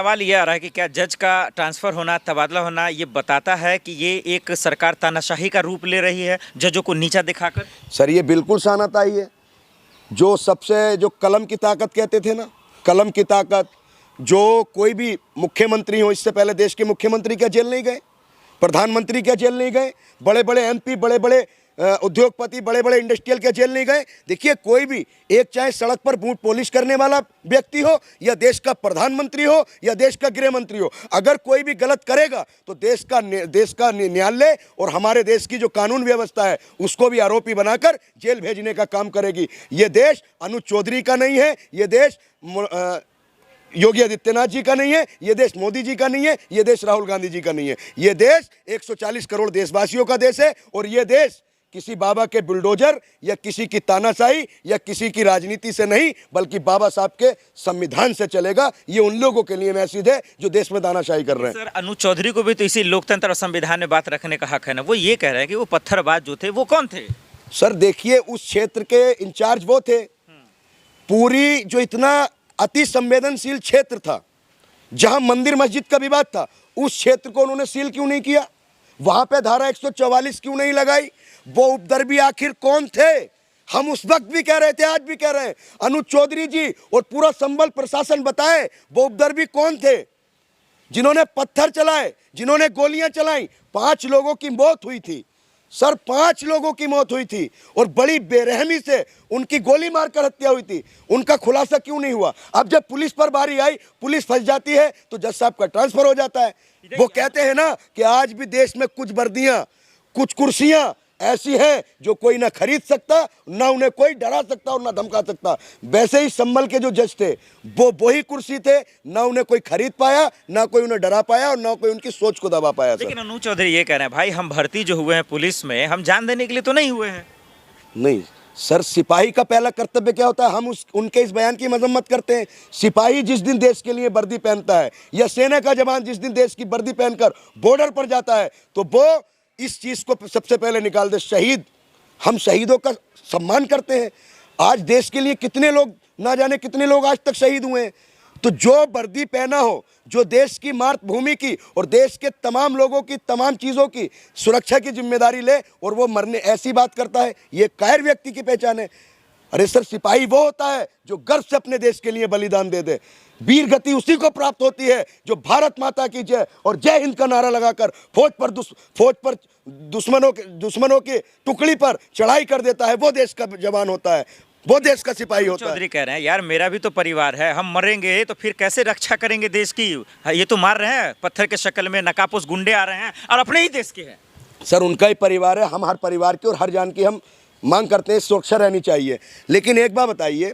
सवाल ये आ रहा है कि क्या जज का ट्रांसफर होना, तबादला होना, ये बताता है कि ये एक सरकार तानाशाही का रूप ले रही है, जजों को नीचा दिखाकर? सर ये बिल्कुल शानाताई है। जो कलम की ताकत कहते थे ना, कलम की ताकत, जो कोई भी मुख्यमंत्री हो, इससे पहले देश के मुख्यमंत्री क्या जेल नहीं गए? प्रधानमंत्री क्या जेल नहीं गए? बड़े बड़े एमपी, बड़े बड़े उद्योगपति, बड़े बड़े इंडस्ट्रियल क्या जेल नहीं गए? देखिए कोई भी एक, चाहे सड़क पर बूट पॉलिश करने वाला व्यक्ति हो, या देश का प्रधानमंत्री हो, या देश का गृह मंत्री हो, अगर कोई भी गलत करेगा तो देश का न्यायालय और हमारे देश की जो कानून व्यवस्था है उसको भी आरोपी बनाकर जेल भेजने का काम करेगी। ये देश अनुज चौधरी का नहीं है, ये देश योगी आदित्यनाथ जी का नहीं है, ये देश मोदी जी का नहीं है, ये देश राहुल गांधी जी का नहीं है। ये देश 140 करोड़ देशवासियों का देश है, और ये देश किसी बाबा के बुलडोजर या किसी की तानाशाही या किसी की राजनीति से नहीं, बल्कि बाबा साहब के संविधान से चलेगा। ये उन लोगों के लिए मैसेज है जो देश में तानाशाही कर रहे हैं। सर, अनुज चौधरी को भी तो इसी लोकतंत्र और संविधान में बात रखने का हक है ना। वो ये कह रहे हैं कि वो पत्थरबाज जो थे वो कौन थे? सर देखिए, उस क्षेत्र के इंचार्ज वो थे। पूरी जो इतना अति संवेदनशील क्षेत्र था, जहां मंदिर मस्जिद का विवाद था, उस क्षेत्र को उन्होंने सील क्यों नहीं किया? वहां पे धारा 144 क्यों नहीं लगाई? वो उपद्रवी आखिर कौन थे? हम उस वक्त भी कह रहे थे, आज भी कह रहे हैं, अनुज चौधरी जी और पूरा संबल प्रशासन बताए वो उपद्रवी कौन थे, जिन्होंने पत्थर चलाए, जिन्होंने गोलियां चलाई। 5 लोगों की मौत हुई थी सर, 5 लोगों की मौत हुई थी, और बड़ी बेरहमी से उनकी गोली मारकर हत्या हुई थी। उनका खुलासा क्यों नहीं हुआ? अब जब पुलिस पर बारी आई, पुलिस फंस जाती है तो जज साहब का ट्रांसफर हो जाता है। वो कहते हैं ना कि आज भी देश में कुछ वर्दियां, कुछ कुर्सियां ऐसी हैं जो कोई ना खरीद सकता, ना उन्हें कोई डरा सकता और ना धमका सकता। वैसे ही संभल के जो जज थे वो वही कुर्सी थे, ना उन्हें कोई खरीद पाया, ना कोई उन्हें डरा पाया, और ना कोई उनकी सोच को दबा पाया। लेकिन अनुज चौधरी ये कह रहे हैं, भाई हम भर्ती जो हुए हैं पुलिस में, हम जान देने के लिए तो नहीं हुए हैं। नहीं सर, सिपाही का पहला कर्तव्य क्या होता है? हम उनके इस बयान की मजम्मत करते हैं। सिपाही जिस दिन देश के लिए वर्दी पहनता है, या सेना का जवान जिस दिन देश की वर्दी पहनकर बॉर्डर पर जाता है, तो वो इस चीज को सबसे पहले निकाल दे, शहीद। हम शहीदों का सम्मान करते हैं। आज देश के लिए कितने लोग, ना जाने कितने लोग आज तक शहीद हुए हैं। तो जो वर्दी पहना हो, जो देश की मातृभूमि की और देश के तमाम लोगों की तमाम चीज़ों की सुरक्षा की जिम्मेदारी ले, और वो मरने ऐसी बात करता है, ये कायर व्यक्ति की पहचान है। अरे सर, सिपाही वो होता है जो गर्व से अपने देश के लिए बलिदान दे दे। वीर गति उसी को प्राप्त होती है जो भारत माता की जय और जय हिंद का नारा लगाकर फौज पर दुश्मनों की टुकड़ी पर चढ़ाई कर देता है। वो देश का जवान होता है, वो देश का सिपाही होता है। चौधरी कह रहे हैं, यार मेरा भी तो परिवार है, हम मरेंगे तो फिर कैसे रक्षा करेंगे देश की? ये तो मार रहे हैं, पत्थर के शक्ल में नकाबपोश गुंडे आ रहे हैं, और अपने ही देश के हैं। सर उनका ही परिवार है, हम हर परिवार की और हर जान की हम मांग करते हैं, सुरक्षा रहनी चाहिए। लेकिन एक बात बताइए,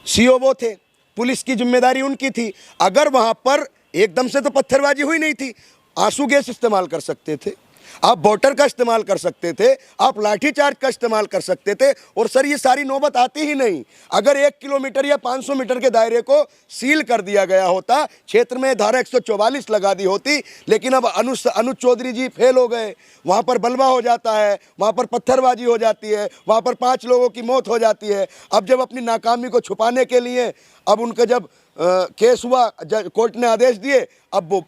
सीओ वो थे, पुलिस की जिम्मेदारी उनकी थी। अगर वहां पर एकदम से तो पत्थरबाजी हुई नहीं थी, आंसू गैस इस्तेमाल कर सकते थे, आप वाटर का इस्तेमाल कर सकते थे, आप लाठीचार्ज का इस्तेमाल कर सकते थे, और सर ये सारी नौबत आती ही नहीं। अगर 1 किलोमीटर या 500 मीटर के दायरे को सील कर दिया गया होता, क्षेत्र में धारा 144 लगा दी होती, लेकिन अब अनुज चौधरी जी फेल हो गए। वहाँ पर बलवा हो जाता है, वहाँ पर पत्थरबाजी हो जाती है, वहाँ पर 5 लोगों की मौत हो जाती है। अब जब अपनी नाकामी को छुपाने के लिए, अब उनका जब केस हुआ, कोर्ट ने आदेश दिए, अब वो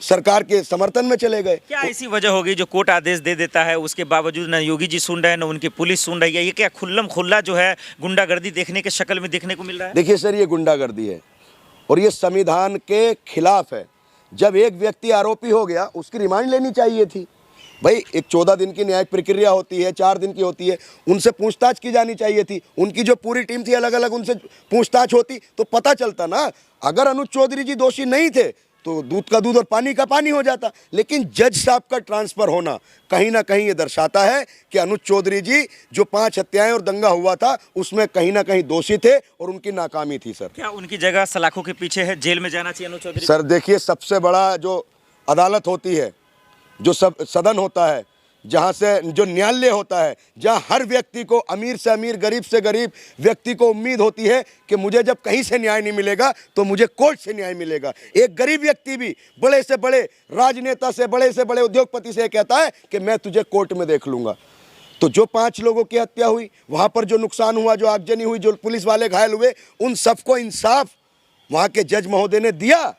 सरकार के समर्थन में चले गए। क्या ऐसी वजह होगी जो कोर्ट आदेश दे देता है, उसके बावजूद न योगी जी सुन रहे हैं, न उनकी पुलिस सुन रही है? ये क्या खुल्लम खुल्ला जो है गुंडागर्दी देखने के शक्ल में देखने को मिल रहा है? देखिए सर, ये गुंडागर्दी है और ये संविधान के खिलाफ है। जब एक व्यक्ति आरोपी हो गया, उसकी रिमांड लेनी चाहिए थी। भाई एक 14 दिन की न्यायिक प्रक्रिया होती है, 4 दिन की होती है, उनसे पूछताछ की जानी चाहिए थी। उनकी जो पूरी टीम थी अलग अलग, उनसे पूछताछ होती तो पता चलता ना। अगर अनुज चौधरी जी दोषी नहीं थे तो दूध का दूध और पानी का पानी हो जाता। लेकिन जज साहब का ट्रांसफर होना कहीं ना कहीं ये दर्शाता है कि अनुज चौधरी जी जो 5 हत्याएं और दंगा हुआ था उसमें कहीं ना कहीं दोषी थे और उनकी नाकामी थी। सर क्या उनकी जगह सलाखों के पीछे है, जेल में जाना चाहिए अनुज चौधरी? सर देखिए, सबसे बड़ा जो अदालत होती है, जो सदन होता है, जहाँ से जो न्यायालय होता है, जहाँ हर व्यक्ति को, अमीर से अमीर, गरीब से गरीब व्यक्ति को उम्मीद होती है कि मुझे जब कहीं से न्याय नहीं मिलेगा तो मुझे कोर्ट से न्याय मिलेगा। एक गरीब व्यक्ति भी बड़े से बड़े राजनेता से बड़े उद्योगपति से कहता है कि मैं तुझे कोर्ट में देख लूँगा। तो जो 5 लोगों की हत्या हुई, वहाँ पर जो नुकसान हुआ, जो आगजनी हुई, जो पुलिस वाले घायल हुए, उन सबको इंसाफ वहाँ के जज महोदय ने दिया।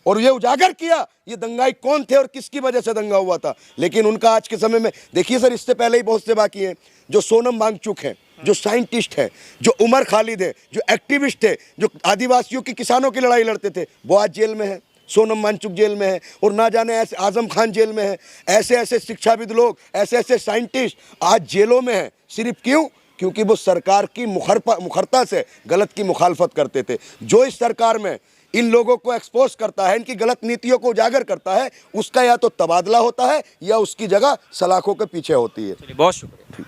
और ये उजागर किया ये दंगाई कौन थे और किसकी वजह से दंगा हुआ था। लेकिन उनका आज के समय में देखिए सर, इससे पहले ही बहुत से बाकी हैं, जो सोनम वांगचुक हैं, जो साइंटिस्ट हैं, जो उमर खालिद है, जो एक्टिविस्ट थे, जो आदिवासियों की किसानों की लड़ाई लड़ते थे, वो आज जेल में है। सोनम वांगचुक जेल में है और ना जाने ऐसे आजम खान जेल में है। ऐसे ऐसे शिक्षाविद लोग, ऐसे ऐसे साइंटिस्ट आज जेलों में हैं। सिर्फ क्यों? क्योंकि वो सरकार की मुखरता से गलत की मुखालफत करते थे। जो इस सरकार में इन लोगों को एक्सपोज करता है, इनकी गलत नीतियों को उजागर करता है, उसका या तो तबादला होता है या उसकी जगह सलाखों के पीछे होती है। चलिए, बहुत शुक्रिया।